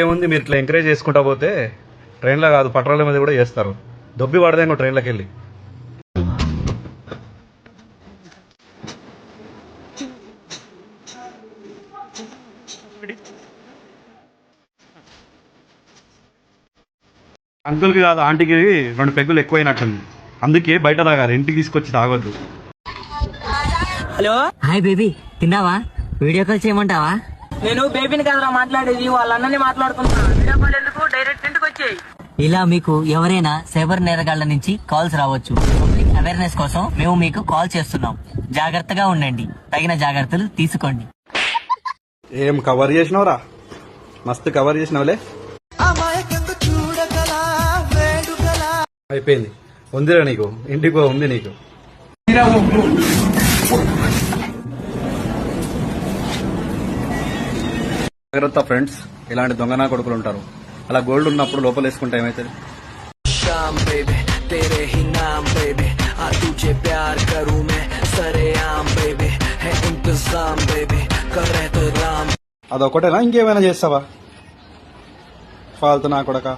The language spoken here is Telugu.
ఏముంది, మీరు ఇట్లా ఎంకరేజ్ చేసుకుంటా పోతే ట్రైన్లో కాదు పట్రాల మీద కూడా చేస్తారు. దొబ్బి పడదేమో ట్రైన్లోకి వెళ్ళి. అంకుల్కి కాదు ఆంటీకి 2 పెగ్గులు ఎక్కువైనట్టుంది, అందుకే బయట తాగాలి, ఇంటికి తీసుకొచ్చి తాగొద్దు. హలో, హాయ్ బేబీ, తిన్నావా? వీడియో కాల్ చేయమంటావా? నేను బేబీని కదరా మాట్లాడేది, వాళ్ళ అన్నని మాట్లాడుతున్నా. వీడియో కాల్ ఎందుకు, డైరెక్ట్ ఇంటికి వచ్చేయి. ఇలా మీకు ఎవరైనా సైబర్ నేరగాళ్ల నుంచి కాల్స్ రావచ్చు. పబ్లిక్ అవేర్నెస్ కోసం మేము మీకు కాల్ చేస్తున్నాం. జాగ్రత్తగా ఉండండి, తగిన జాగ్రత్తలు తీసుకోండి. ఏం కవర్ చేసినవరా, మస్తు కవర్ చేసినవులే. అయిపోయింది, ఉందిరా నీకు, ఇంటికి ఉంది నీకు. జాగ్రత్త ఫ్రెండ్స్, ఇలాంటి దొంగనా కొడుకులు ఉంటారు. అలా గోల్డ్ ఉన్నప్పుడు లోపల వేసుకుంటే ఏమైతుంది? అదొకటేనా, ఇంకేమైనా చేస్తావా? ఫాల్తు నా కొడక.